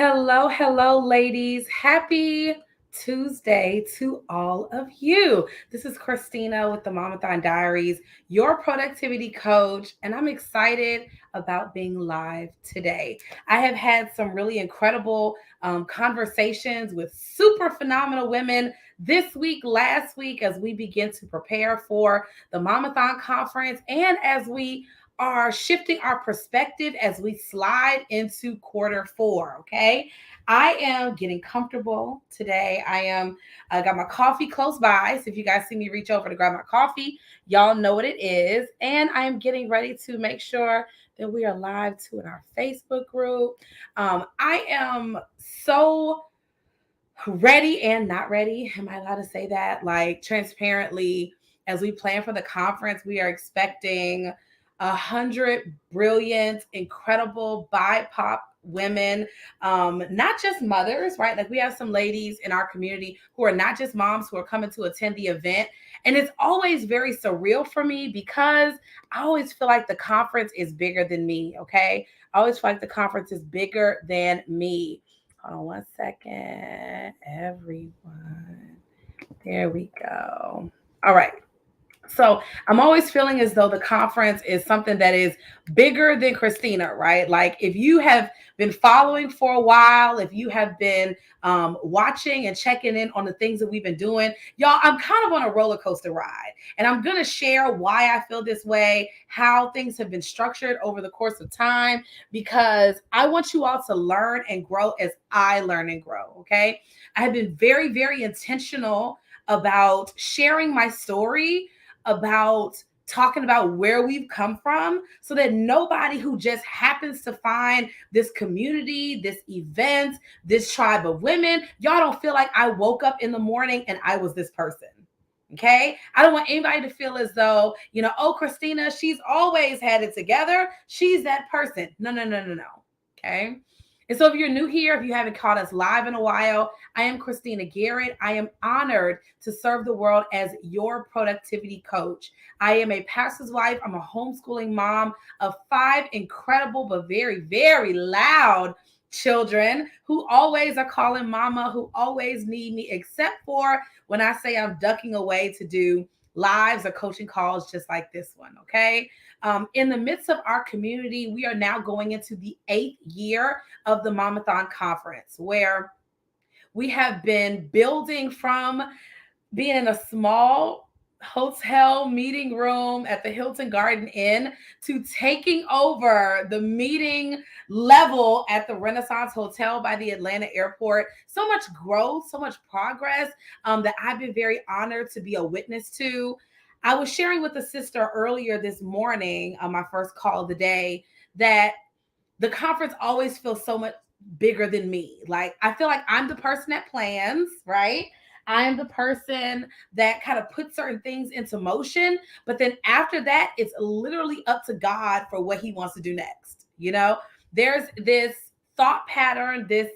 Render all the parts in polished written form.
Hello, ladies. Happy Tuesday to all of you. This is Christina with the Mamathon Diaries, your productivity coach, and I'm excited about being live today. I have had some really incredible conversations with super phenomenal women this week, last week, as we begin to prepare for the Mamathon conference and as we are shifting our perspective as we slide into quarter four. Okay. I am getting comfortable today. I got my coffee close by. So if you guys see me reach over to grab my coffee, y'all know what it is. And I am getting ready to make sure that we are live too in our Facebook group. I am so ready and not ready. Am I allowed to say that? Like transparently, as we plan for the conference, we are expecting 100 brilliant, incredible BIPOC women, not just mothers, right? Like we have some ladies in our community who are not just moms who are coming to attend the event. And it's always very surreal for me because I always feel like the conference is bigger than me, okay? I always feel like the conference is bigger than me. Hold on one second, everyone. There we go. All right. So I'm always feeling as though the conference is something that is bigger than Christina, right? Like if you have been following for a while, if you have been watching and checking in on the things that we've been doing, y'all, I'm kind of on a roller coaster ride. And I'm going to share why I feel this way, how things have been structured over the course of time, because I want you all to learn and grow as I learn and grow. Okay. I have been very, very intentional about sharing my story, about talking about where we've come from so that nobody who just happens to find this community, this event, this tribe of women, y'all don't feel like I woke up in the morning and I was this person. Okay. I don't want anybody to feel as though, oh, Christina, she's always had it together. She's that person. No, no, no, no, no. Okay. And so if you're new here, if you haven't caught us live in a while, I am Christina Garrett. I am honored to serve the world as your productivity coach. I am a pastor's wife. I'm a homeschooling mom of five incredible but very, very loud children who always are calling mama, who always need me, except for when I say I'm ducking away to do lives or coaching calls just like this one. Okay. In the midst of our community, we are now going into the 8th year of the Mamathon Conference, where we have been building from being in a small hotel meeting room at the Hilton Garden Inn to taking over the meeting level at the Renaissance Hotel by the Atlanta airport. So much growth, so much progress that I've been very honored to be a witness to. I was sharing with a sister earlier this morning on my first call of the day that the conference always feels so much bigger than me. Like I feel like I'm the person that plans, right? I am the person that kind of puts certain things into motion, but then after that, it's literally up to God for what He wants to do next. There's this thought pattern, this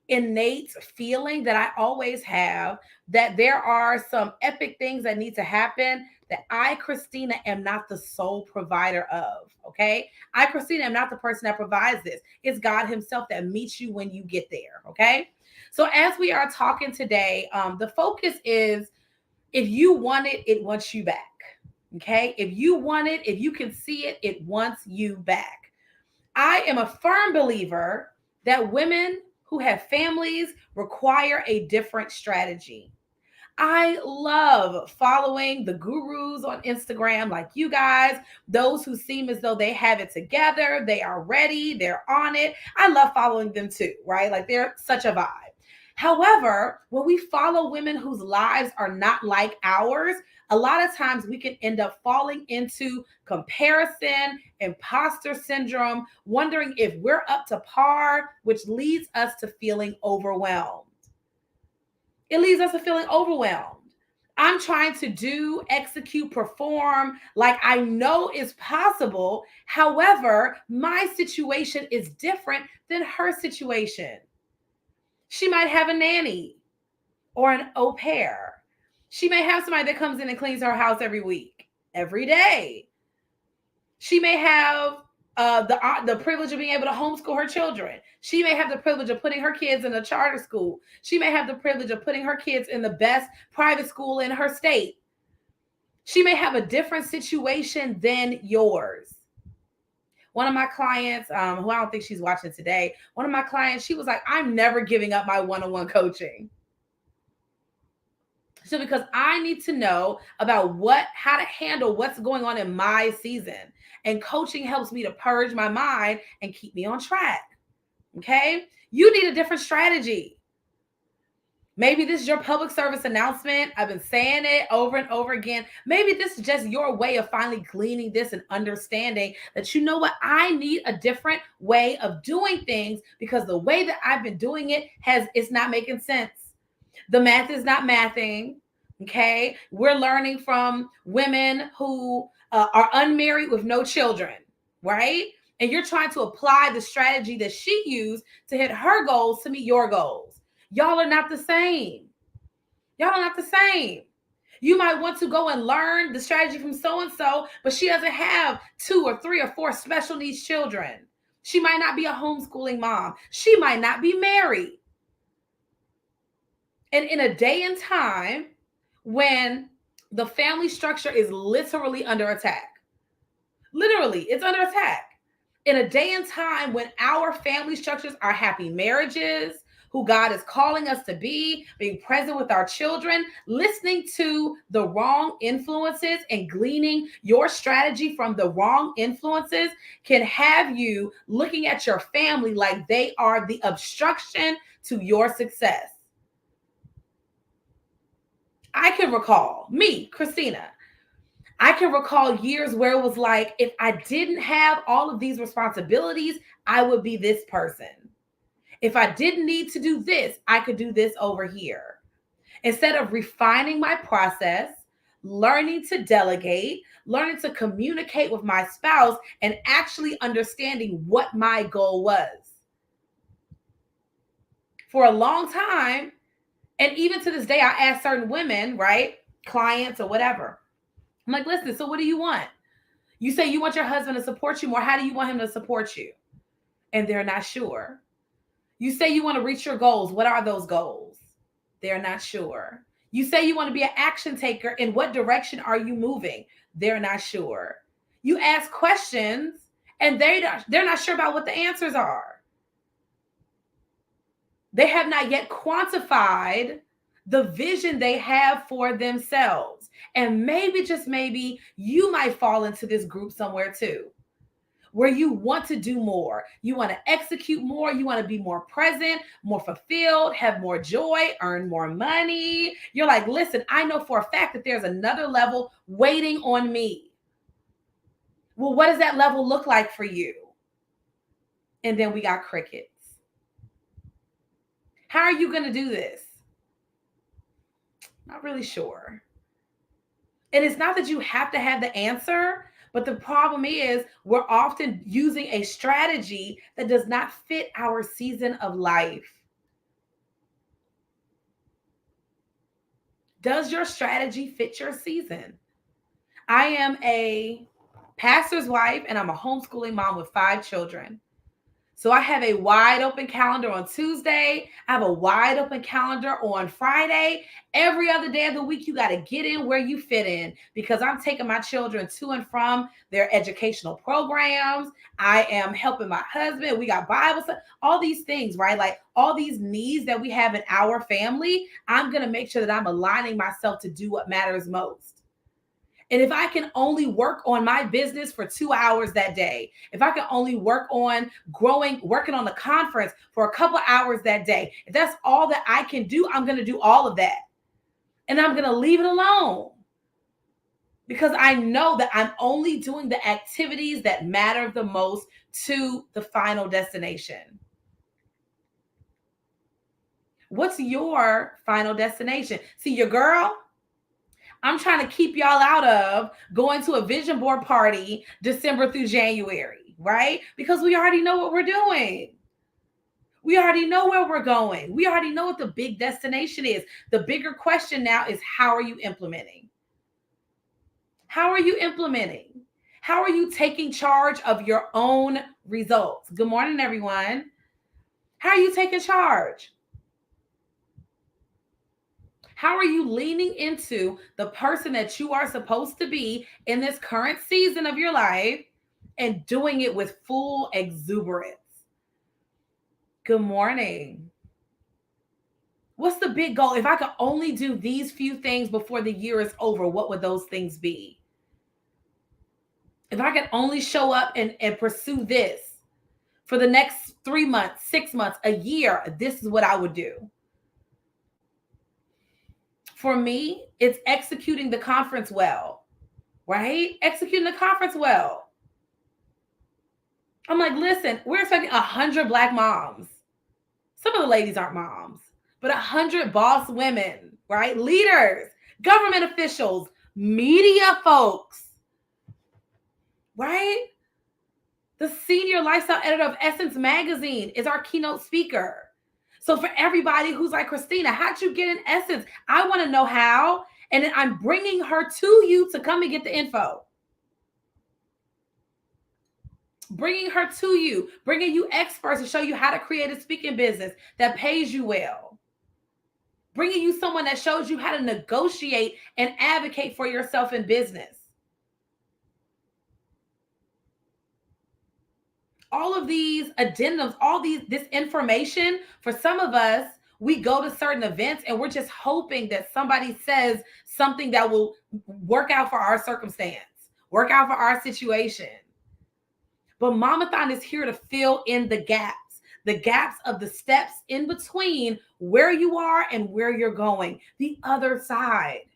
innate feeling that I always have that there are some epic things that need to happen that I, Christina, am not the sole provider of. Okay. I, Christina, am not the person that provides this. It's God Himself that meets you when you get there. Okay. So, as we are talking today, the focus is if you want it, it wants you back. Okay. If you want it, if you can see it, it wants you back. I am a firm believer that women who have families require a different strategy. I love following the gurus on Instagram like you guys, those who seem as though they have it together, they are ready, they're on it. I love following them too, right? Like they're such a vibe. However, when we follow women whose lives are not like ours, a lot of times we can end up falling into comparison, imposter syndrome, wondering if we're up to par, which leads us to feeling overwhelmed. It leaves us to feeling overwhelmed. I'm trying to do, execute, perform like I know is possible. However, my situation is different than her situation. She might have a nanny or an au pair. She may have somebody that comes in and cleans her house every week, every day. She may have the privilege of being able to homeschool her children. She may have the privilege of putting her kids in a charter school. She may have the privilege of putting her kids in the best private school in her state. She may have a different situation than yours. One of my clients, who I don't think she's watching today, one of my clients, she was like, I'm never giving up my one-on-one coaching. So because I need to know about how to handle what's going on in my season. And coaching helps me to purge my mind and keep me on track. Okay? You need a different strategy. Maybe this is your public service announcement. I've been saying it over and over again. Maybe this is just your way of finally gleaning this and understanding that, you know what, I need a different way of doing things because the way that I've been doing it's not making sense. The math is not mathing. Okay. We're learning from women who are unmarried with no children, right? And you're trying to apply the strategy that she used to hit her goals to meet your goals. Y'all are not the same. Y'all are not the same. You might want to go and learn the strategy from so-and-so, but she doesn't have 2 or 3 or 4 special needs children. She might not be a homeschooling mom. She might not be married. And in a day and time when the family structure is literally under attack, literally, it's under attack. In a day and time when our family structures are happy marriages, who God is calling us to be, being present with our children, listening to the wrong influences and gleaning your strategy from the wrong influences can have you looking at your family like they are the obstruction to your success. I can recall me, Christina. I can recall years where it was like, if I didn't have all of these responsibilities, I would be this person. If I didn't need to do this, I could do this over here. Instead of refining my process, learning to delegate, learning to communicate with my spouse, and actually understanding what my goal was. For a long time, and even to this day, I ask certain women, right, clients or whatever, I'm like, listen, so what do you want? You say you want your husband to support you more. How do you want him to support you? And they're not sure. You say you want to reach your goals. What are those goals? They're not sure. You say you want to be an action taker. In what direction are you moving? They're not sure. You ask questions and they're not sure about what the answers are. They have not yet quantified the vision they have for themselves. And maybe, just maybe, you might fall into this group somewhere too, where you want to do more. You want to execute more. You want to be more present, more fulfilled, have more joy, earn more money. You're like, listen, I know for a fact that there's another level waiting on me. Well, what does that level look like for you? And then we got crickets. How are you going to do this? Not really sure. And it's not that you have to have the answer, but the problem is we're often using a strategy that does not fit our season of life. Does your strategy fit your season? I am a pastor's wife and I'm a homeschooling mom with 5 children. So I have a wide open calendar on Tuesday. I have a wide open calendar on Friday. Every other day of the week, you got to get in where you fit in, because I'm taking my children to and from their educational programs. I am helping my husband. We got Bible stuff, all these things, right? Like all these needs that we have in our family. I'm going to make sure that I'm aligning myself to do what matters most. And if I can only work on my business for 2 hours that day, if I can only work on working on the conference for a couple hours that day, if that's all that I can do, I'm going to do all of that. And I'm going to leave it alone, because I know that I'm only doing the activities that matter the most to the final destination. What's your final destination? See, your girl, I'm trying to keep y'all out of going to a vision board party December through January, right? Because we already know what we're doing. We already know where we're going. We already know what the big destination is. The bigger question now is, how are you implementing? How are you implementing? How are you taking charge of your own results? Good morning, everyone. How are you taking charge? How are you leaning into the person that you are supposed to be in this current season of your life and doing it with full exuberance? Good morning. What's the big goal? If I could only do these few things before the year is over, what would those things be? If I could only show up and pursue this for the next 3 months, 6 months, a year, this is what I would do. For me, it's executing the conference well, right? Executing the conference well. I'm like, listen, we're expecting 100 Black moms. Some of the ladies aren't moms, but 100 boss women, right? Leaders, government officials, media folks, right? The senior lifestyle editor of Essence Magazine is our keynote speaker. So for everybody who's like, Christina, how'd you get in Essence? I want to know how. And then I'm bringing her to you to come and get the info. Bringing her to you, bringing you experts to show you how to create a speaking business that pays you well. Bringing you someone that shows you how to negotiate and advocate for yourself in business. All of these addendums, this information, for some of us, we go to certain events and we're just hoping that somebody says something that will work out for our circumstance, work out for our situation. But Mamathon is here to fill in the gaps of the steps in between where you are and where you're going, the other side.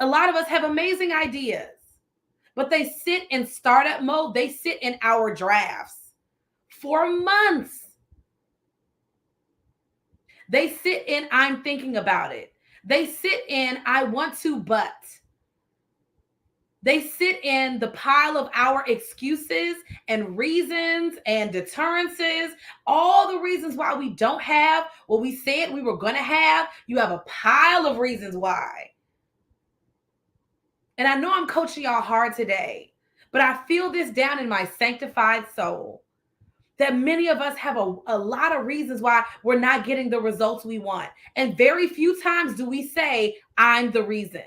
A lot of us have amazing ideas, but they sit in startup mode. They sit in our drafts for months. They sit in, I'm thinking about it. They sit in, I want to, but. They sit in the pile of our excuses and reasons and deterrences, all the reasons why we don't have what we said we were going to have. You have a pile of reasons why. And I know I'm coaching y'all hard today, but I feel this down in my sanctified soul that many of us have a lot of reasons why we're not getting the results we want. And very few times do we say, I'm the reason.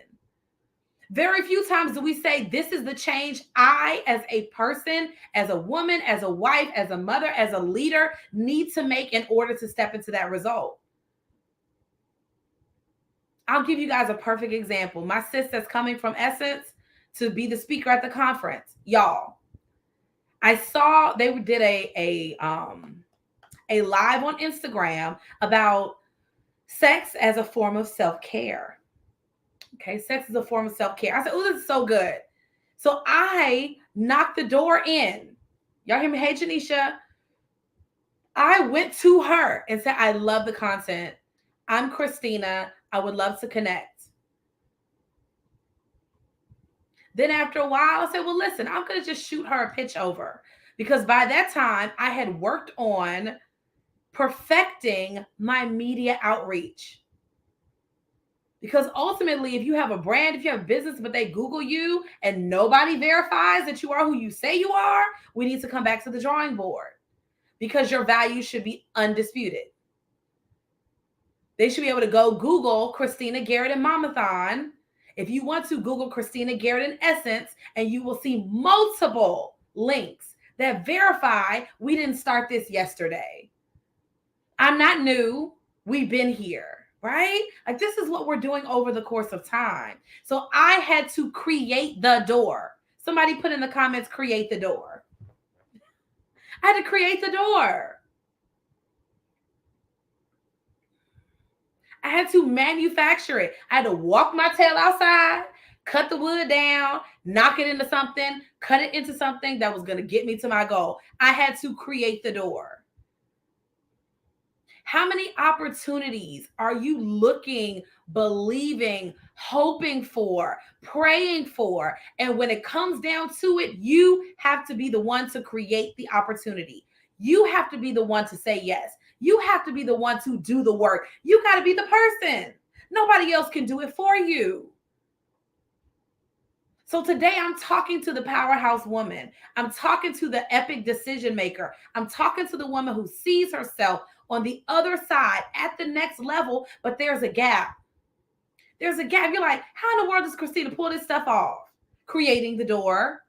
Very few times do we say, this is the change I, as a person, as a woman, as a wife, as a mother, as a leader, need to make in order to step into that result. I'll give you guys a perfect example. My sis that's coming from Essence to be the speaker at the conference. Y'all, I saw they did a live on Instagram about sex as a form of self-care. Okay, sex is a form of self-care. I said, oh, this is so good. So I knocked the door in. Y'all hear me? Hey, Janisha. I went to her and said, I love the content. I'm Christina. I would love to connect. Then after a while, I said, well, listen, I'm going to just shoot her a pitch over. Because by that time, I had worked on perfecting my media outreach. Because ultimately, if you have a brand, if you have a business, but they Google you and nobody verifies that you are who you say you are, we need to come back to the drawing board because your value should be undisputed. They should be able to go Google Christina Garrett and Mamathon. If you want to Google Christina Garrett and Essence, and you will see multiple links that verify we didn't start this yesterday. I'm not new. We've been here. Right? Like this is what we're doing over the course of time. So I had to create the door. Somebody put in the comments, create the door. I had to create the door. I had to manufacture it. I had to walk my tail outside, cut the wood down, knock it into something, cut it into something that was going to get me to my goal. I had to create the door. How many opportunities are you looking, believing, hoping for, praying for? And when it comes down to it, you have to be the one to create the opportunity. You have to be the one to say yes. You have to be the one to do the work. You got to be the person. Nobody else can do it for you. So today I'm talking to the powerhouse woman. I'm talking to the epic decision maker. I'm talking to the woman who sees herself on the other side at the next level, but there's a gap. There's a gap. You're like, how in the world does Christina pull this stuff off? Creating the door,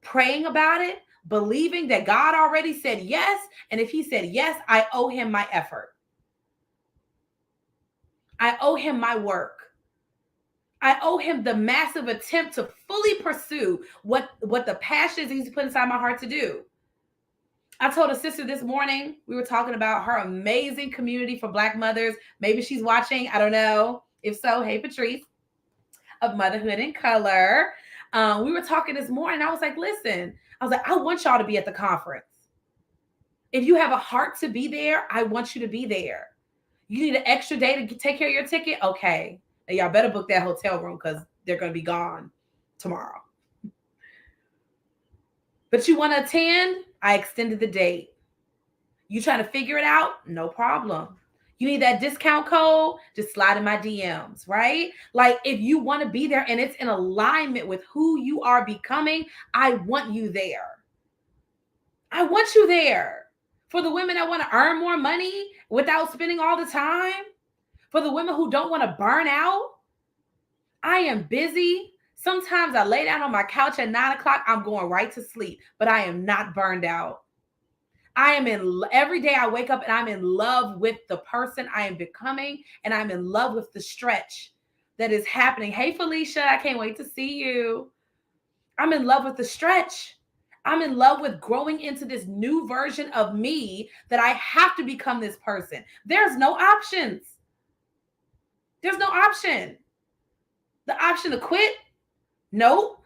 praying about it, believing that God already said yes. And if he said yes, I owe him my effort. I owe him my work. I owe him the massive attempt to fully pursue what the passion is he's put inside my heart to do. I told a sister this morning, we were talking about her amazing community for Black mothers. Maybe she's watching. I don't know. If so, hey, Patrice, of Motherhood in Color. We were talking this morning. I was like, listen, I want y'all to be at the conference. If you have a heart to be there, I want you to be there. You need an extra day to take care of your ticket? Okay. Now y'all better book that hotel room because they're going to be gone tomorrow. But you want to attend? I extended the date. You trying to figure it out? No problem. You need that discount code? Just slide in my DMs, right? Like if you want to be there and it's in alignment with who you are becoming, I want you there. I want you there. For the women that want to earn more money without spending all the time, for the women who don't want to burn out, I am busy. Sometimes I lay down on my couch at 9 o'clock, I'm going right to sleep, but I am not burned out. I am every day I wake up and I'm in love with the person I am becoming, and I'm in love with the stretch that is happening. Hey, Felicia, I can't wait to see you. I'm in love with the stretch. I'm in love with growing into this new version of me that I have to become this person. There's no options. There's no option. The option to quit? Nope.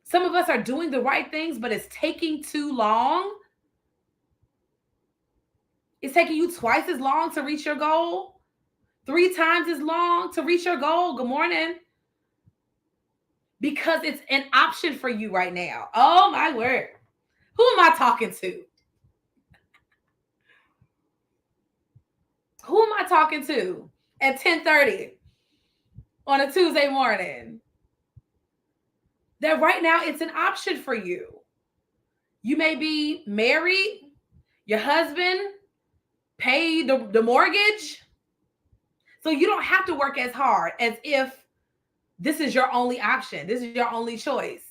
Some of us are doing the right things, but it's taking too long. It's taking you twice as long to reach your goal, 3 times as long to reach your goal. Good morning. Because it's an option for you right now. Oh, my word. Who am I talking to? Who am I talking to at 10:30 on a Tuesday morning? That right now it's an option for you. You may be married, your husband paid the mortgage, so you don't have to work as hard as if this is your only option. This is your only choice.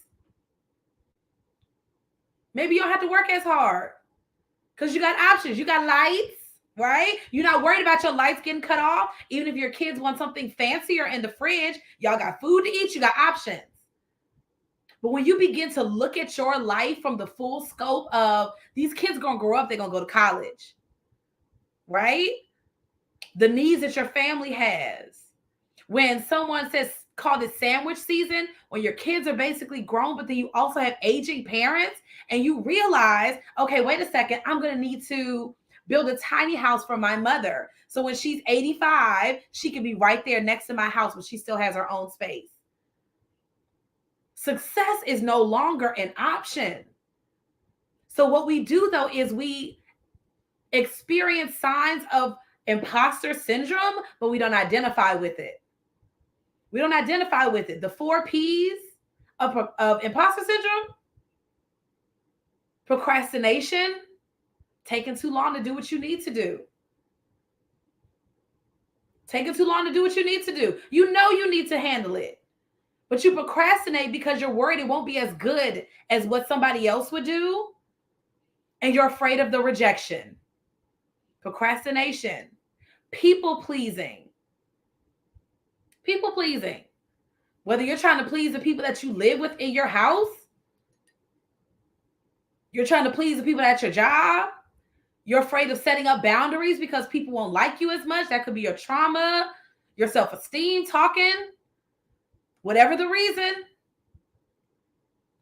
Maybe you don't have to work as hard because you got options. You got lights, right? You're not worried about your lights getting cut off. Even if your kids want something fancier in the fridge, y'all got food to eat, you got options. But when you begin to look at your life from the full scope of these kids going to grow up, they're going to go to college, right? The needs that your family has. When someone says, call this sandwich season, when your kids are basically grown, but then you also have aging parents and you realize, okay, wait a second, I'm going to need to build a tiny house for my mother. So when she's 85, she can be right there next to my house, but she still has her own space. Success is no longer an option. So what we do though is we experience signs of imposter syndrome, but we don't identify with it. We don't identify with it. The 4 P's of imposter syndrome: procrastination, taking too long to do what you need to do. Taking too long to do what you need to do. You know you need to handle it, but you procrastinate because you're worried it won't be as good as what somebody else would do, and you're afraid of the rejection. Procrastination, people pleasing. People pleasing. Whether you're trying to please the people that you live with in your house, you're trying to please the people at your job, you're afraid of setting up boundaries because people won't like you as much. That could be your trauma, your self-esteem talking, whatever the reason.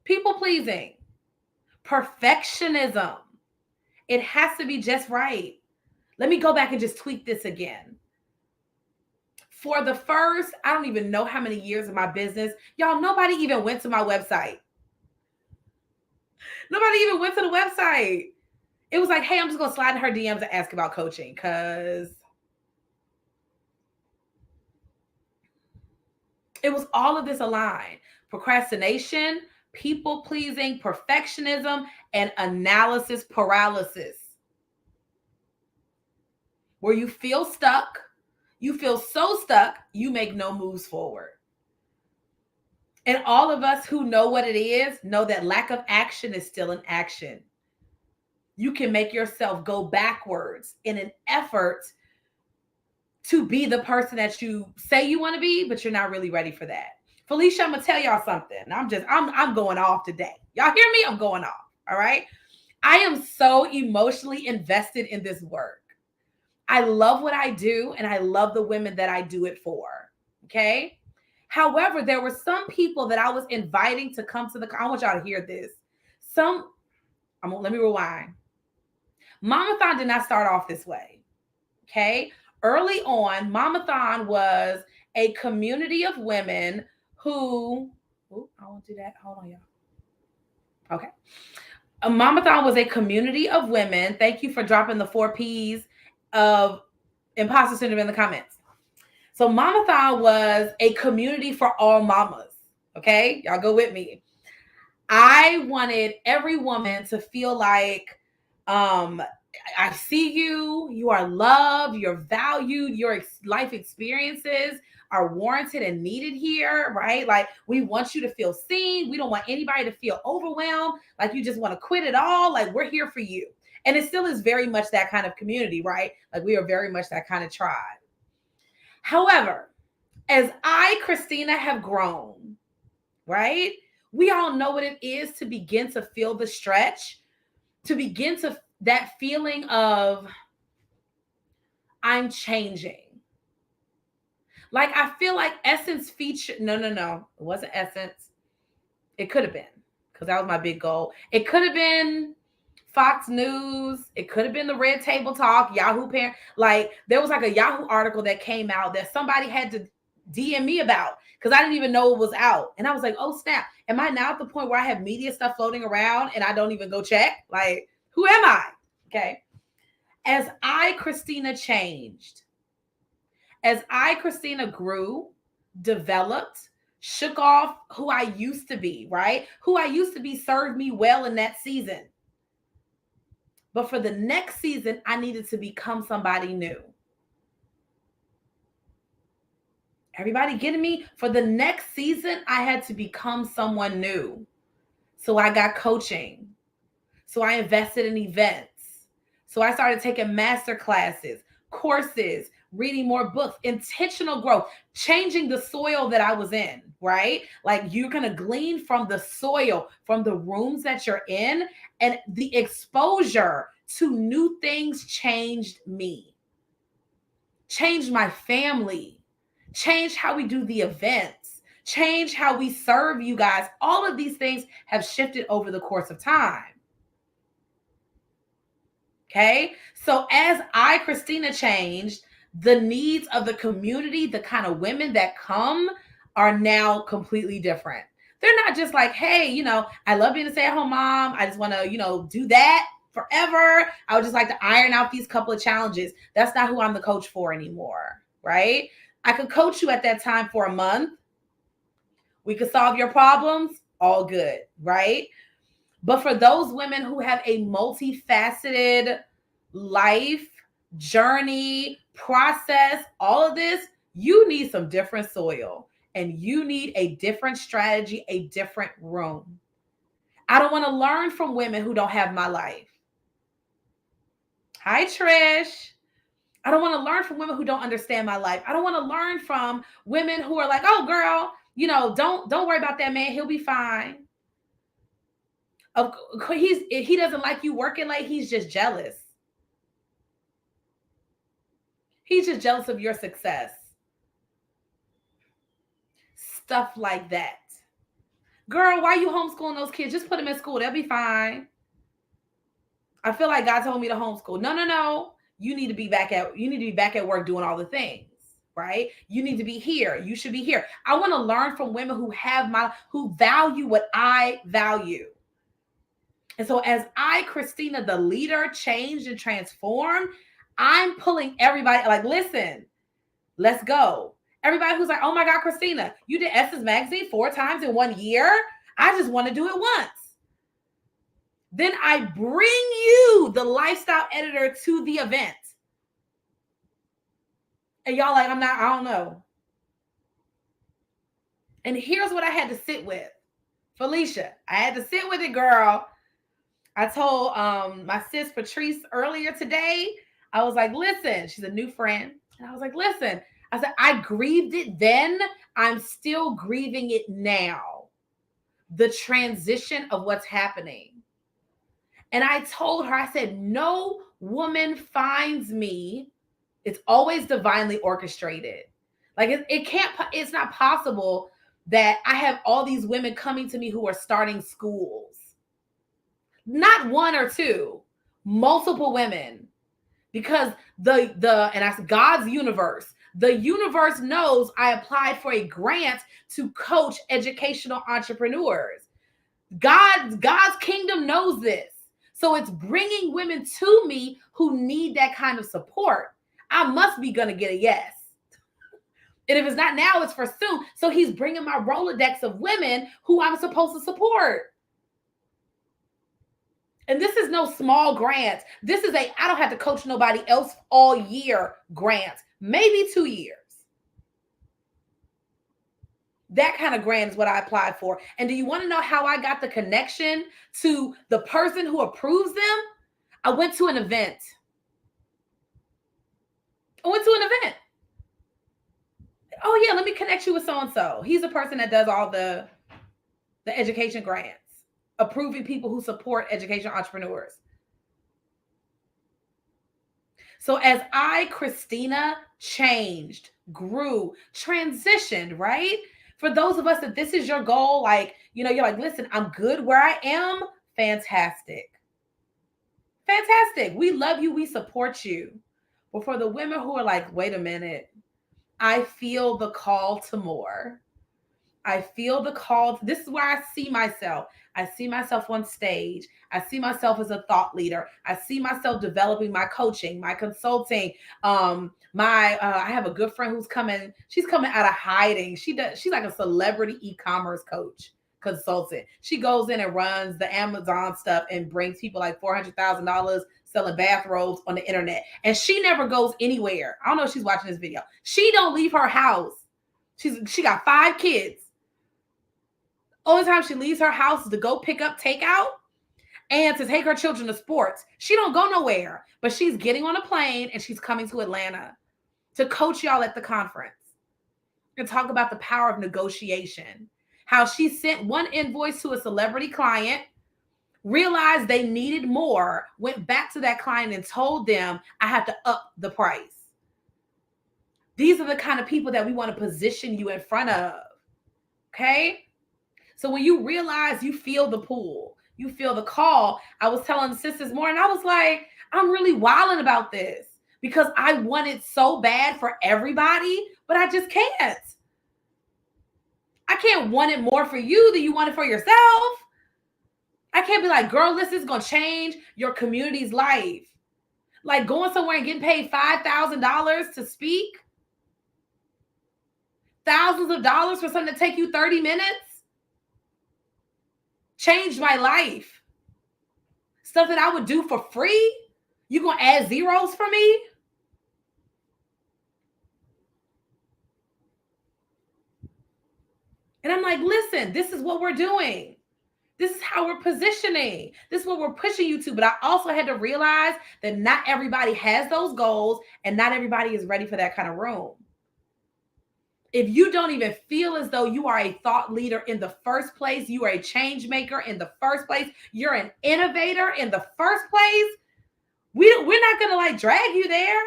People pleasing. Perfectionism. It has to be just right. Let me go back and just tweak this again. For the first, I don't even know how many years of my business, y'all, nobody even went to my website. Nobody even went to the website. It was like, hey, I'm just going to slide in her DMs and ask about coaching because It was all of this aligned: procrastination, people pleasing, perfectionism, and analysis paralysis, where you feel stuck. You feel so stuck, you make no moves forward. And all of us who know what it is know that lack of action is still an action. You can make yourself go backwards in an effort to be the person that you say you want to be, but you're not really ready for that. Felicia, I'm gonna tell y'all something. I'm going off today. Y'all hear me? I'm going off. All right. I am so emotionally invested in this work. I love what I do, and I love the women that I do it for. Okay. However, there were some people that I was inviting to come to the. I want y'all to hear this. Let me rewind. Mamathon did not start off this way. Okay. Early on, Mamathon was a community of women who. I won't do that. Hold on, y'all. Okay. A Mamathon was a community of women. Thank you for dropping the 4 P's of imposter syndrome in the comments. So Mamathon was a community for all mamas. Okay. Y'all go with me. I wanted every woman to feel like, I see you, you are loved, you're valued, your life experiences are warranted and needed here, right? Like, we want you to feel seen. We don't want anybody to feel overwhelmed, like you just want to quit it all. Like, we're here for you. And it still is very much that kind of community, right? Like, we are very much that kind of tribe. However, as I, Christina, have grown, right? We all know what it is to begin to feel the stretch, to begin to that feeling of, I'm changing. Like, I feel like Essence featured, no, it wasn't Essence. It could have been, because that was my big goal. It could have been Fox News. It could have been the Red Table Talk, Yahoo Parent. Like, there was like a Yahoo article that came out that somebody had to DM me about, because I didn't even know it was out. And I was like, oh, snap. Am I now at the point where I have media stuff floating around and I don't even go check? Like, who am I? Okay. As I, Christina, changed, as I, Christina, grew, developed, shook off who I used to be, right? Who I used to be served me well in that season. But for the next season, I needed to become somebody new. Everybody getting me? For the next season, I had to become someone new. So I got coaching. So I invested in events. So I started taking master classes, courses, reading more books, intentional growth, changing the soil that I was in, right? Like, you're going to glean from the soil, from the rooms that you're in, and the exposure to new things changed me, changed my family, changed how we do the events, changed how we serve you guys. All of these things have shifted over the course of time. Okay. So as I, Christina, changed, the needs of the community, the kind of women that come, are now completely different. They're not just like, hey, I love being a stay-at-home mom. I just want to, do that forever. I would just like to iron out these couple of challenges. That's not who I'm the coach for anymore, right? I could coach you at that time for a month. We could solve your problems, all good, right? But for those women who have a multifaceted life, journey, process, all of this, you need some different soil, and you need a different strategy, a different room. I don't want to learn from women who don't have my life. Hi, Trish. I don't want to learn from women who don't understand my life. I don't want to learn from women who are like, oh, girl, don't worry about that man. He'll be fine. He doesn't like you working late. He's just jealous. He's just jealous of your success. Stuff like that. Girl, why are you homeschooling those kids? Just put them in school. They'll be fine. I feel like God told me to homeschool. No. You need to be back at work doing all the things, right? You need to be here. You should be here. I want to learn from women who value what I value. And so as I, Christina, the leader, changed and transformed, I'm pulling everybody like, listen, let's go. Everybody who's like, oh my God, Christina, you did Essence Magazine 4 times in 1 year. I just want to do it once. Then I bring you, the lifestyle editor, to the event. And y'all like, I don't know. And here's what I had to sit with. Felicia, I had to sit with it, girl. I told my sis Patrice earlier today, I was like, listen, she's a new friend. And I was like, listen, I said, I grieved it then. I'm still grieving it now. The transition of what's happening. And I told her, I said, no woman finds me. It's always divinely orchestrated. Like it's not possible that I have all these women coming to me who are starting schools. Not one or two, multiple women. Because and that's God's universe. The universe knows I applied for a grant to coach educational entrepreneurs. God's kingdom knows this. So it's bringing women to me who need that kind of support. I must be going to get a yes. And if it's not now, it's for soon. So he's bringing my Rolodex of women who I'm supposed to support. And this is no small grant. This is I don't have to coach nobody else all year grant. Maybe 2 years. That kind of grant is what I applied for. And do you want to know how I got the connection to the person who approves them? I went to an event. Oh yeah, let me connect you with so-and-so. He's the person that does all the education grants, approving people who support education entrepreneurs. So as Christina, changed, grew, transitioned, right? For those of us that this is your goal, like, you're like, listen, I'm good where I am. Fantastic. We love you. We support you. But for the women who are like, wait a minute, I feel the call to more. I feel the call. This is where I see myself. I see myself on stage. I see myself as a thought leader. I see myself developing my coaching, my consulting. I have a good friend who's coming. She's coming out of hiding. She's like a celebrity e-commerce coach consultant. She goes in and runs the Amazon stuff and brings people like $400,000 selling bathrobes on the internet. And she never goes anywhere. I don't know if she's watching this video. She don't leave her house. She got 5 kids. Only time she leaves her house is to go pick up takeout and to take her children to sports. She don't go nowhere, but she's getting on a plane and she's coming to Atlanta to coach y'all at the conference and talk about the power of negotiation. How she sent one invoice to a celebrity client, realized they needed more, went back to that client and told them, I have to up the price. These are the kind of people that we want to position you in front of. Okay? So when you realize you feel the pull, you feel the call. I was telling the sisters more, and I was like, I'm really wilding about this because I want it so bad for everybody, but I just can't. I can't want it more for you than you want it for yourself. I can't be like, girl, this is going to change your community's life. Like going somewhere and getting paid $5,000 to speak. Thousands of dollars for something to take you 30 minutes. Changed my life. Stuff that I would do for free. You going to add zeros for me? And I'm like, listen, this is what we're doing. This is how we're positioning. This is what we're pushing you to. But I also had to realize that not everybody has those goals and not everybody is ready for that kind of room. If you don't even feel as though you are a thought leader in the first place, you are a change maker in the first place, you're an innovator in the first place, we're not going to like drag you there.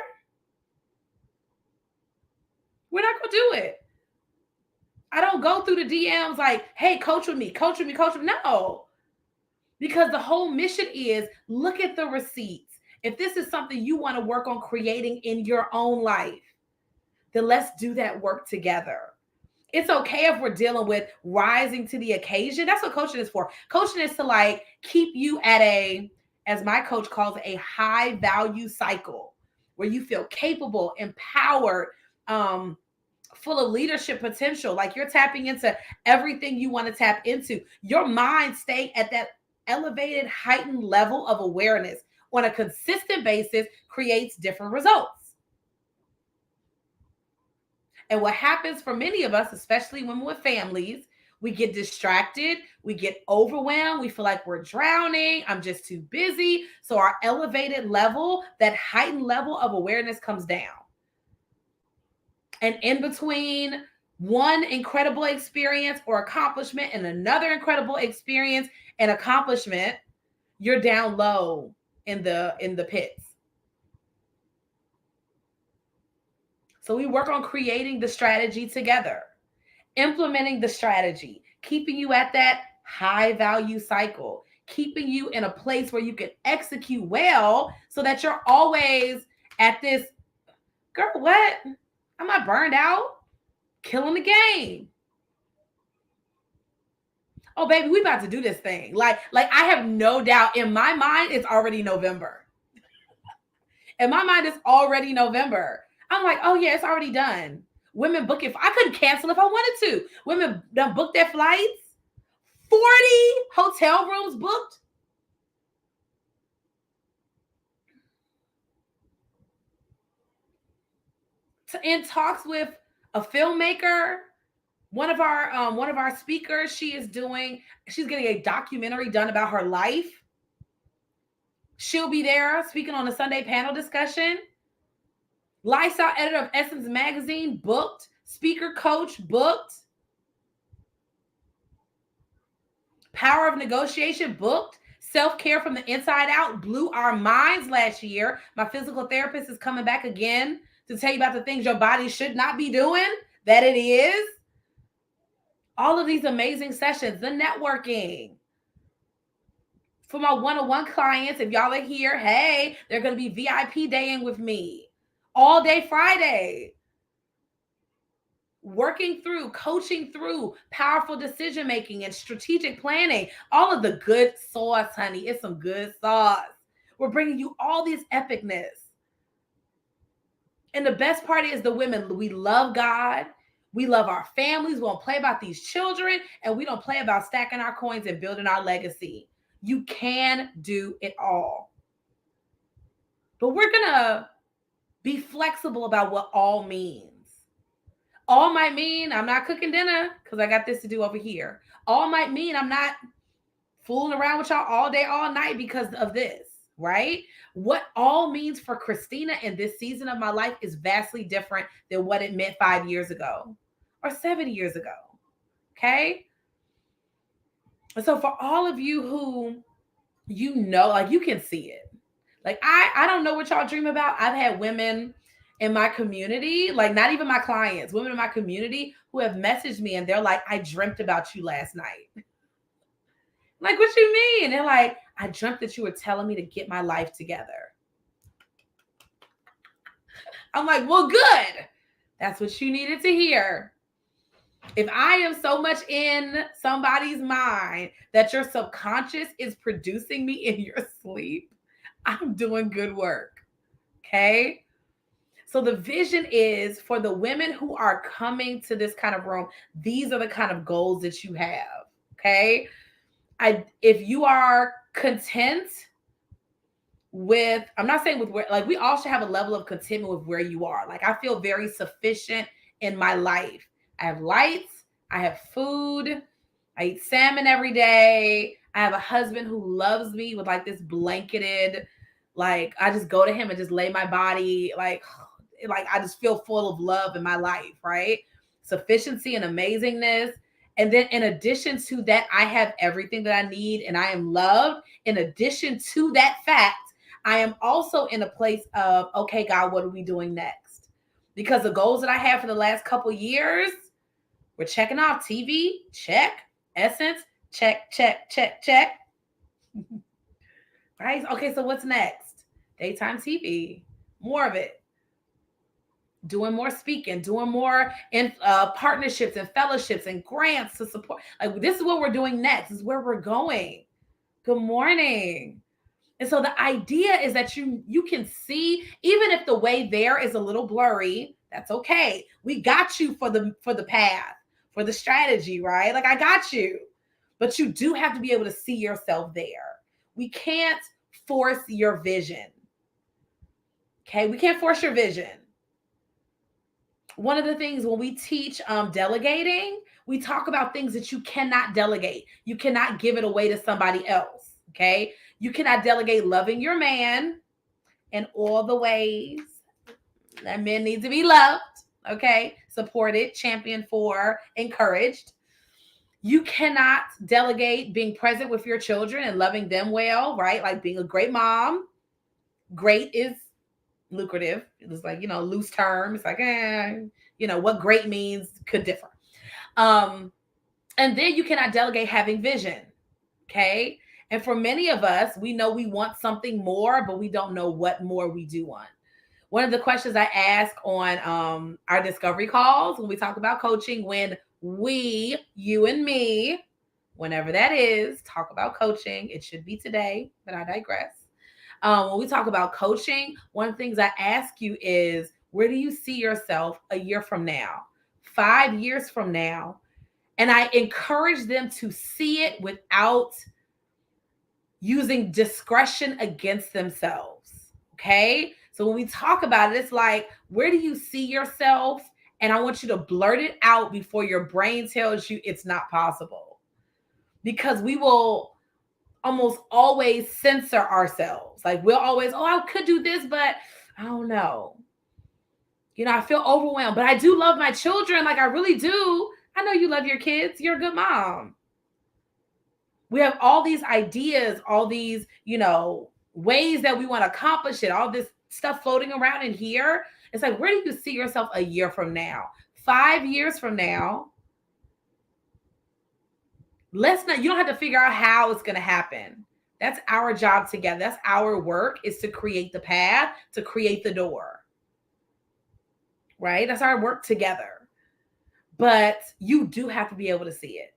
We're not going to do it. I don't go through the DMs like, hey, coach with me. No. Because the whole mission is look at the receipts. If this is something you want to work on creating in your own life, then let's do that work together. It's okay if we're dealing with rising to the occasion. That's what coaching is for. Coaching is to like keep you at a, as my coach calls it, a high value cycle where you feel capable, empowered, full of leadership potential. Like you're tapping into everything you want to tap into. Your mind staying at that elevated, heightened level of awareness on a consistent basis creates different results. And what happens for many of us, especially women with families, we get distracted, we get overwhelmed, we feel like we're drowning, I'm just too busy. So our elevated level, that heightened level of awareness comes down. And in between one incredible experience or accomplishment and another incredible experience and accomplishment, you're down low in the pits. So we work on creating the strategy together, implementing the strategy, keeping you at that high value cycle, keeping you in a place where you can execute well so that you're always at this, girl, what? I'm not burned out, killing the game. Oh, baby, we about to do this thing. Like I have no doubt in my mind, it's already November. In my mind, it's already November. I'm like, oh yeah, it's already done. Women book it. I couldn't cancel if I wanted to. Women done booked their flights. 40 hotel rooms booked. In talks with a filmmaker. One of our speakers, she's getting a documentary done about her life. She'll be there speaking on a Sunday panel discussion. Lifestyle editor of Essence Magazine booked. Speaker coach booked. Power of Negotiation booked. Self-care from the inside out blew our minds last year. My physical therapist is coming back again to tell you about the things your body should not be doing, that it is. All of these amazing sessions, the networking. For my one-on-one clients, if y'all are here, hey, they're going to be VIP daying with me all day Friday. Working through, coaching through powerful decision making and strategic planning. All of the good sauce, honey. It's some good sauce. We're bringing you all this epicness. And the best part is the women, we love God. We love our families. We don't play about these children. And we don't play about stacking our coins and building our legacy. You can do it all. But we're going to be flexible about what all means. All might mean I'm not cooking dinner because I got this to do over here. All might mean I'm not fooling around with y'all all day, all night because of this, right? What all means for Christina in this season of my life is vastly different than what it meant 5 years ago or 7 years ago, okay? And so for all of you who, like you can see it. Like I don't know what y'all dream about. I've had women in my community, like not even my clients, women in my community who have messaged me and they're like, I dreamt about you last night. Like, what you mean? They're like, I dreamt that you were telling me to get my life together. I'm like, well, good. That's what you needed to hear. If I am so much in somebody's mind that your subconscious is producing me in your sleep, I'm doing good work. Okay? So the vision is for the women who are coming to this kind of room, these are the kind of goals that you have. Okay. If you are content with, I'm not saying with where, like we all should have a level of contentment with where you are. Like I feel very sufficient in my life. I have lights, I have food, I eat salmon every day. I have a husband who loves me with like this blanketed, like I just go to him and just lay my body like I just feel full of love in my life, right? Sufficiency and amazingness. And then in addition to that, I have everything that I need and I am loved. In addition to that fact, I am also in a place of, okay, God, what are we doing next? Because the goals that I have for the last couple years, we're checking off. TV, check. Essence, check, check, check, check. Right? Okay, so what's next? Daytime TV, more of it. Doing more speaking, doing more in partnerships and fellowships and grants to support. Like this is what we're doing next. This is where we're going. Good morning. And so the idea is that you can see, even if the way there is a little blurry, That's okay. We got you for the path, for the strategy, right? Like, I got you. But you do have to be able to see yourself there. We can't force your vision. Okay? We can't force your vision. One of the things when we teach delegating, we talk about things that you cannot delegate. You cannot give it away to somebody else. Okay? You cannot delegate loving your man in all the ways that men need to be loved. Okay? Supported, championed for, encouraged. You cannot delegate being present with your children and loving them well, right? Like being a great mom. Great is lucrative. It's like, loose term. It's like, what great means could differ. And then you cannot delegate having vision. Okay. And for many of us, we know we want something more, but we don't know what more we do want. One of the questions I ask on our discovery calls when we talk about coaching, when we, you and me, whenever that is, talk about coaching, it should be today, but I digress. When we talk about coaching, one of the things I ask you is, where do you see yourself a year from now, 5 years from now? And I encourage them to see it without using discretion against themselves. Okay. So when we talk about it, it's like, where do you see yourself? And I want you to blurt it out before your brain tells you it's not possible. Because we will almost always censor ourselves. Like, we'll always, I could do this, but I don't know. I feel overwhelmed, but I do love my children. Like, I really do. I know you love your kids. You're a good mom. We have all these ideas, all these, ways that we want to accomplish it, all this stuff floating around in here. It's like, where do you see yourself a year from now, 5 years from now? You don't have to figure out how it's going to happen. That's our job together. That's our work, is to create the path, to create the door. Right? That's our work together. But you do have to be able to see it.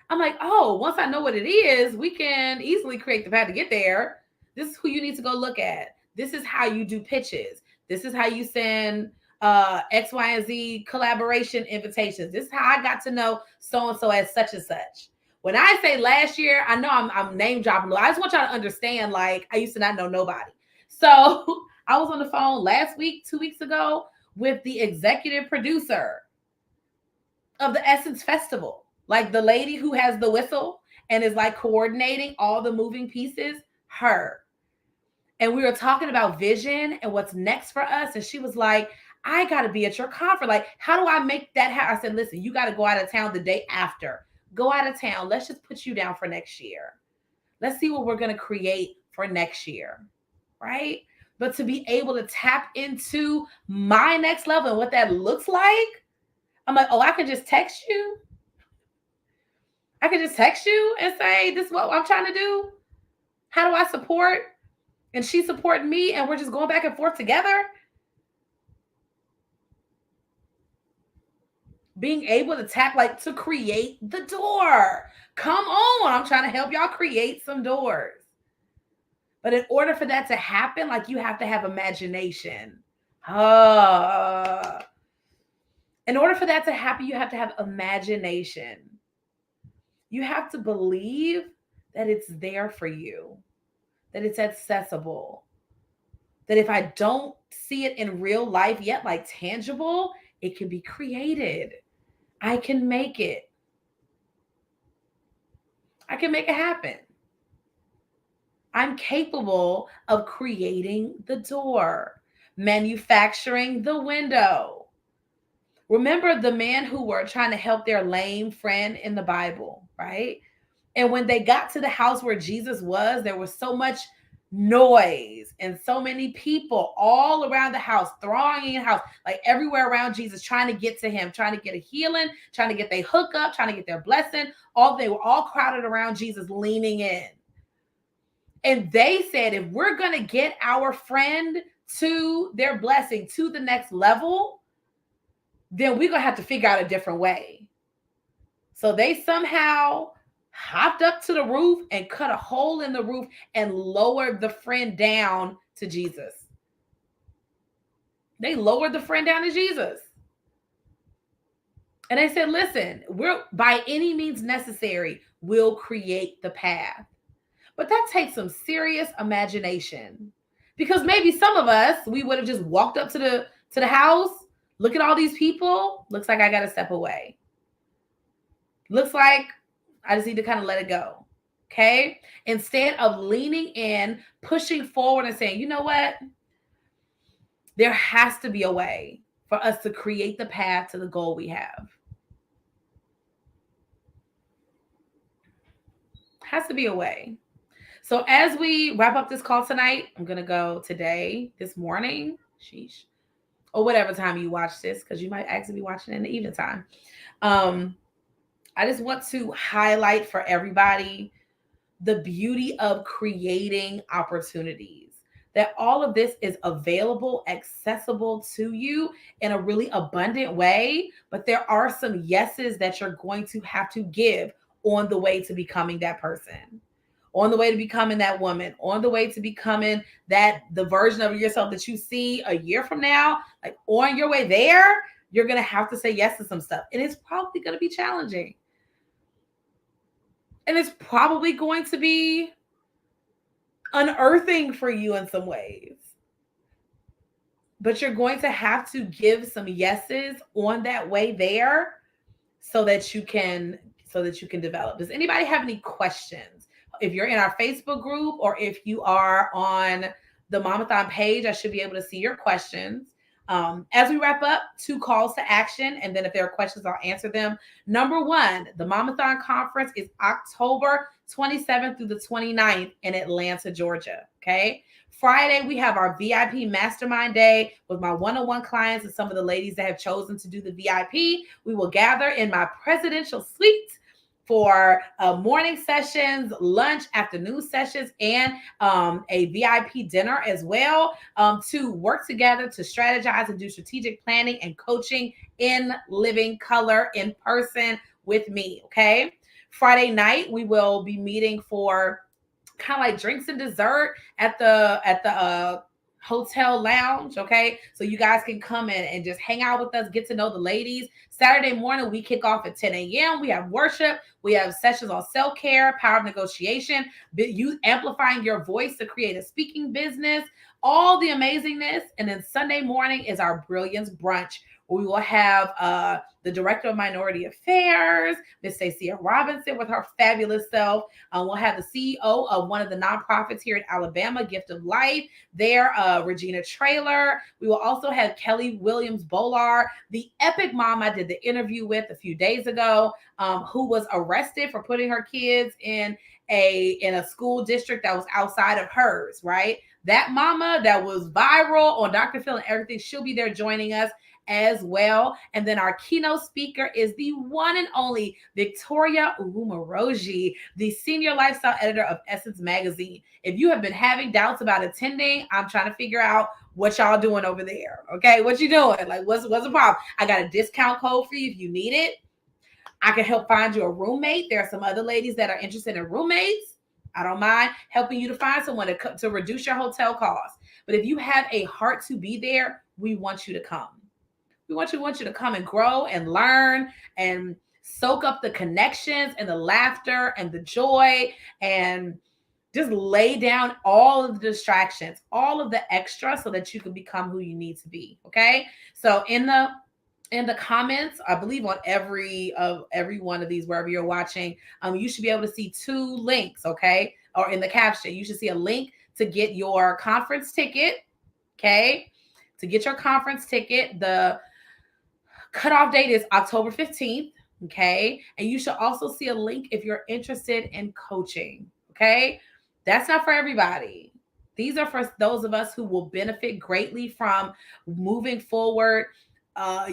I'm like, once I know what it is, we can easily create the path to get there. This is who you need to go look at. This is how you do pitches. This is how you send X, Y, and Z collaboration invitations. This is how I got to know so-and-so as such and such. When I say last year, I know I'm name dropping. I just want y'all to understand, like, I used to not know nobody. So I was on the phone last week, 2 weeks ago, with the executive producer of the Essence Festival. Like, the lady who has the whistle and is like coordinating all the moving pieces, her. And we were talking about vision and what's next for us. And she was like, I got to be at your conference. Like, how do I make that happen? I said, listen, you got to go out of town the day after. Go out of town. Let's just put you down for next year. Let's see what we're going to create for next year. Right? But to be able to tap into my next level and what that looks like, I'm like, I can just text you. I can just text you and say, this is what I'm trying to do. How do I support? And she supporting me, and we're just going back and forth together. Being able to tap, like, to create the door. Come on. I'm trying to help y'all create some doors. But in order for that to happen, like, you have to have imagination. In order for that to happen, you have to have imagination. You have to believe that it's there for you, that it's accessible, that if I don't see it in real life yet, like tangible, it can be created. I can make it. I can make it happen. I'm capable of creating the door, manufacturing the window. Remember the men who were trying to help their lame friend in the Bible, right? And when they got to the house where Jesus was, there was so much noise and so many people all around the house, thronging the house, like everywhere around Jesus, trying to get to him, trying to get a healing, trying to get their hookup, trying to get their blessing. They were all crowded around Jesus, leaning in. And they said, if we're going to get our friend to their blessing, to the next level, then we're going to have to figure out a different way. So they somehow hopped up to the roof and cut a hole in the roof and lowered the friend down to Jesus. They lowered the friend down to Jesus. And they said, listen, we're by any means necessary, we'll create the path. But that takes some serious imagination. Because maybe some of us, we would have just walked up to the house, look at all these people, looks like I gotta step away. Looks like I just need to kind of let it go. Okay. Instead of leaning in, pushing forward and saying, you know what? There has to be a way for us to create the path to the goal we have. Has to be a way. So as we wrap up this call tonight, I'm gonna go today, this morning, sheesh, or whatever time you watch this, because you might actually be watching it in the evening time. I just want to highlight for everybody the beauty of creating opportunities. That all of this is available, accessible to you in a really abundant way, but there are some yeses that you're going to have to give on the way to becoming that person, on the way to becoming that woman, on the way to becoming the version of yourself that you see a year from now. Like on your way there, you're going to have to say yes to some stuff. And it's probably going to be challenging. And it's probably going to be unearthing for you in some ways. But you're going to have to give some yeses on that way there so that you can develop. Does anybody have any questions? If you're in our Facebook group or if you are on the Momathon page, I should be able to see your questions. As we wrap up, 2 calls to action, and then if there are questions, I'll answer them. Number 1, the Momathon conference is October 27th through the 29th in Atlanta, Georgia. Okay. Friday, we have our VIP Mastermind Day with my one-on-one clients and some of the ladies that have chosen to do the VIP. We will gather in my presidential suite for morning sessions, lunch, afternoon sessions, and a VIP dinner as well, to work together to strategize and do strategic planning and coaching in living color in person with me. Okay. Friday night, we will be meeting for kind of like drinks and dessert at the hotel lounge. Okay. So you guys can come in and just hang out with us, get to know the ladies. Saturday morning, we kick off at 10 a.m. We have worship. We have sessions on self-care, power of negotiation, you amplifying your voice to create a speaking business, all the amazingness. And then Sunday morning is our Brilliance Brunch. We will have the Director of Minority Affairs, Miss Stacia Robinson, with her fabulous self. We'll have the CEO of one of the nonprofits here in Alabama, Gift of Life, there, Regina Traylor. We will also have Kelly Williams Bolar, the epic mom I did the interview with a few days ago, who was arrested for putting her kids in a school district that was outside of hers, right? That mama that was viral on Dr. Phil and everything, she'll be there joining us as well. And then our keynote speaker is the one and only Victoria Uwumoroji, the senior lifestyle editor of Essence Magazine. If you have been having doubts about attending, I'm trying to figure out what y'all doing over there. Okay, what you doing? Like, what's the problem? I got a discount code for you if you need it. I can help find you a roommate. There are some other ladies that are interested in roommates. I don't mind helping you to find someone to reduce your hotel costs. But if you have a heart to be there, we want you to come. We want you to come and grow and learn and soak up the connections and the laughter and the joy, and just lay down all of the distractions, all of the extra, so that you can become who you need to be. Okay. So in the comments, I believe on every one of these, wherever you're watching, you should be able to see 2 links. Okay. Or in the caption, you should see a link to get your conference ticket. Okay. To get your conference ticket, the cutoff date is October 15th. Okay. And you should also see a link if you're interested in coaching. Okay. That's not for everybody. These are for those of us who will benefit greatly from moving forward.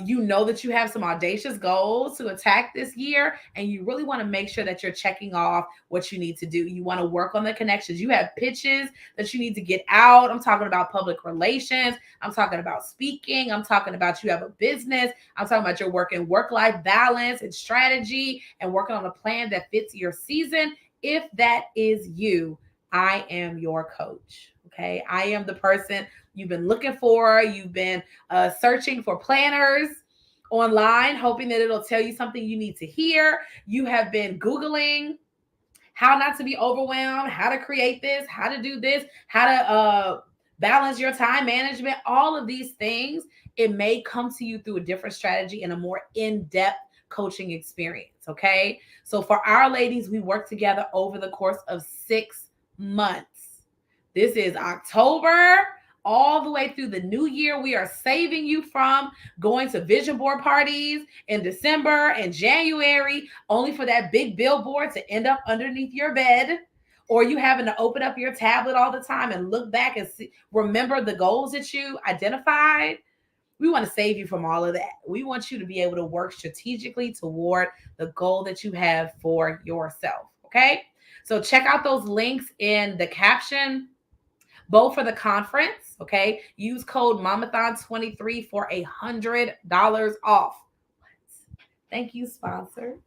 You know that you have some audacious goals to attack this year, and you really want to make sure that you're checking off what you need to do. You want to work on the connections. You have pitches that you need to get out. I'm talking about public relations. I'm talking about speaking. I'm talking about you have a business. I'm talking about you're working work-life balance and strategy and working on a plan that fits your season. If that is you, I am your coach. Okay. I am the person you've been looking for. You've been searching for planners online, hoping that it'll tell you something you need to hear. You have been Googling how not to be overwhelmed, how to create this, how to do this, how to balance your time management, all of these things. It may come to you through a different strategy and a more in-depth coaching experience. Okay. So for our ladies, we work together over the course of 6 months. This is October all the way through the new year. We are saving you from going to vision board parties in December and January, only for that big billboard to end up underneath your bed, or you having to open up your tablet all the time and look back and see, remember the goals that you identified. We want to save you from all of that. We want you to be able to work strategically toward the goal that you have for yourself. Okay. So check out those links in the caption, both for the conference. Okay. Use code Mamathon23 for $100 off. Thank you, sponsors.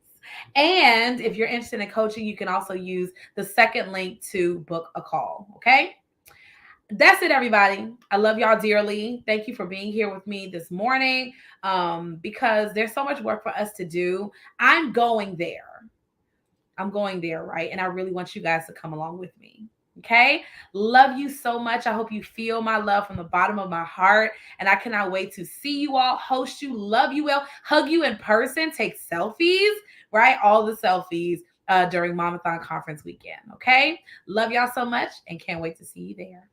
And if you're interested in coaching, you can also use the second link to book a call. Okay. That's it, everybody. I love y'all dearly. Thank you for being here with me this morning, because there's so much work for us to do. I'm going there, right? And I really want you guys to come along with me. Okay. Love you so much. I hope you feel my love from the bottom of my heart. And I cannot wait to see you all, host you, love you well, hug you in person, take selfies, right? All the selfies during Mamathon conference weekend. Okay. Love y'all so much and can't wait to see you there.